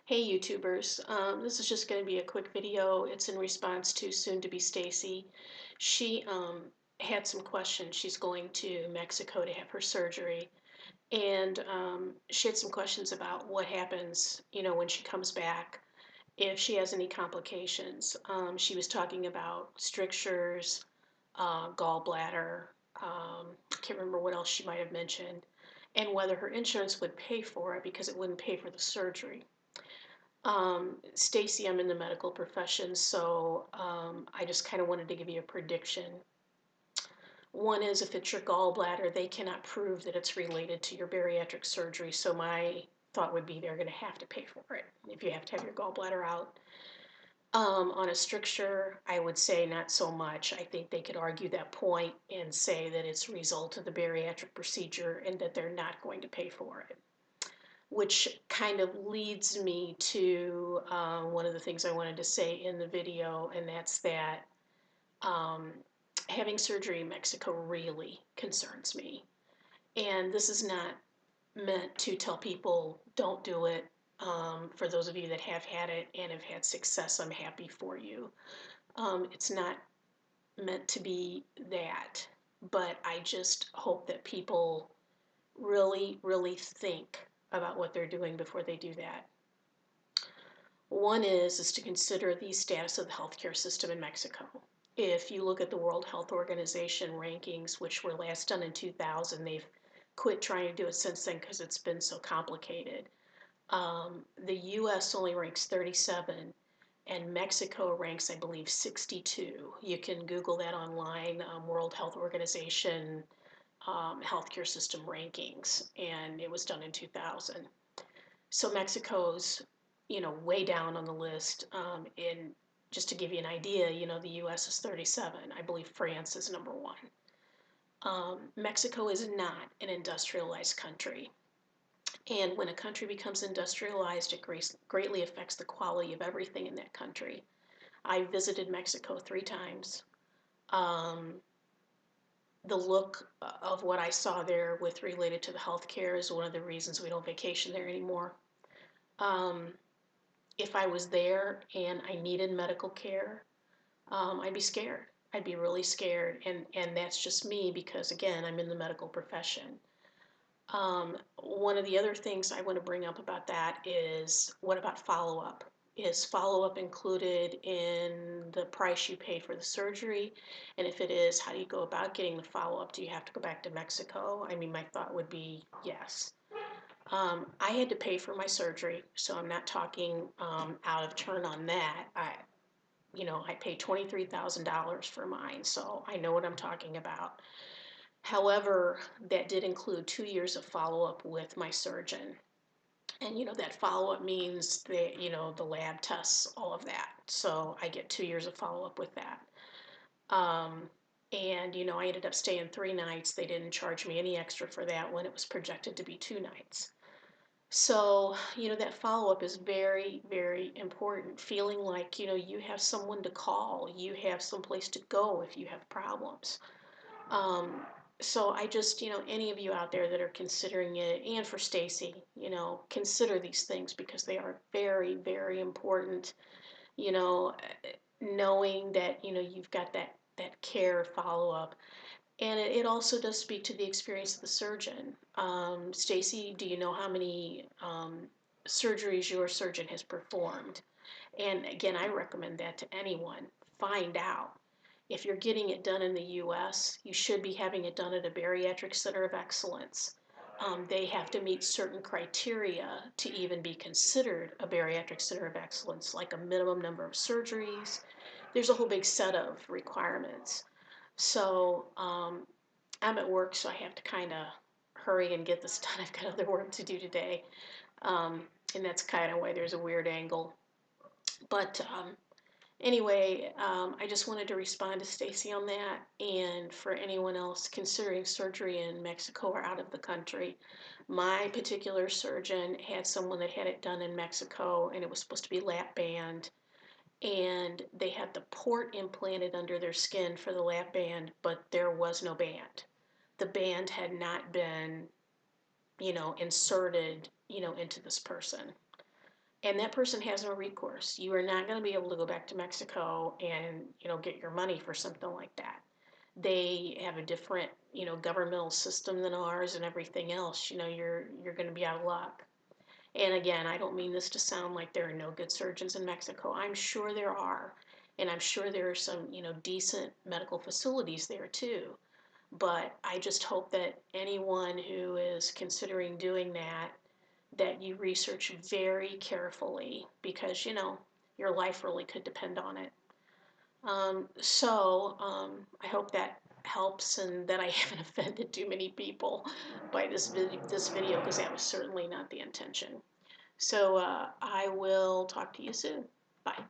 Hey YouTubers, this is just going to be a quick video. It's in response to soon-to-be Stacy. She had some questions. She's going to Mexico to have her surgery, and she had some questions about what happens, when she comes back, if she has any complications. She was talking about strictures, gallbladder, I can't remember what else she might have mentioned, and whether her insurance would pay for it because it wouldn't pay for the surgery. Stacy, I'm in the medical profession, so I just kind of wanted to give you a prediction. One is if it's your gallbladder, they cannot prove that it's related to your bariatric surgery, so my thought would be they're going to have to pay for it if you have to have your gallbladder out. On a stricture, I would say not so much. I think they could argue that point and say that it's a result of the bariatric procedure and that they're not going to pay for it, which kind of leads me to one of the things I wanted to say in the video, and that's that um, having surgery in Mexico really concerns me. And this is not meant to tell people don't do it. For those of you that have had it and have had success, I'm happy for you. It's not meant to be that, but I just hope that people really, really think about what they're doing before they do that. One is to consider the status of the healthcare system in Mexico. If you look at the World Health Organization rankings, which were last done in 2000, they've quit trying to do it since then because it's been so complicated. The US only ranks 37, and Mexico ranks, I believe, 62. You can Google that online, World Health Organization healthcare system rankings, and it was done in 2000. So Mexico's, way down on the list. And just to give you an idea, the U.S. is 37. I believe France is number one. Mexico is not an industrialized country. And when a country becomes industrialized, it greatly affects the quality of everything in that country. I visited Mexico 3 times. Um, the look of what I saw there with related to the healthcare is one of the reasons we don't vacation there anymore. Um, if I was there and I needed medical care, I'd be scared. I'd be really scared, and that's just me because again, I'm in the medical profession. One of the other things I want to bring up about that is what about follow-up? Is follow-up included in the price you pay for the surgery? And if it is, how do you go about getting the follow-up? Do you have to go back to Mexico? I mean, my thought would be yes. I had to pay for my surgery, so I'm not talking out of turn on that. I paid $23,000 for mine, so I know what I'm talking about. However, that did include 2 years of follow-up with my surgeon. And that follow-up means the lab tests, all of that. So I get 2 years of follow-up with that. And I ended up staying 3 nights. They didn't charge me any extra for that when it was projected to be 2 nights. So, that follow-up is very, very important. Feeling like, you have someone to call, you have someplace to go if you have problems. Um, so I just, any of you out there that are considering it, and for Stacy, consider these things because they are very, very important. You know, knowing that, you've got that care follow-up. And it also does speak to the experience of the surgeon. Stacy, do you know how many surgeries your surgeon has performed? And again, I recommend that to anyone. Find out. If you're getting it done in the US, you should be having it done at a bariatric center of excellence. They have to meet certain criteria to even be considered a bariatric center of excellence, like a minimum number of surgeries. There's a whole big set of requirements. So I'm at work, so I have to kind of hurry and get this done. I've got other work to do today. And that's kind of why there's a weird angle. But anyway, I just wanted to respond to Stacy on that. And for anyone else considering surgery in Mexico or out of the country, my particular surgeon had someone that had it done in Mexico, and it was supposed to be lap band. And they had the port implanted under their skin for the lap band, but there was no band. The band had not been, inserted, into this person. and that person has no recourse. You are not going to be able to go back to Mexico and, get your money for something like that. They have a different, governmental system than ours and everything else. You're going to be out of luck. And again, I don't mean this to sound like there are no good surgeons in Mexico. I'm sure there are. And I'm sure there are some, decent medical facilities there too. But I just hope that anyone who is considering doing that you research very carefully because, your life really could depend on it. I hope that helps and that I haven't offended too many people by this video because that was certainly not the intention. So I will talk to you soon. Bye.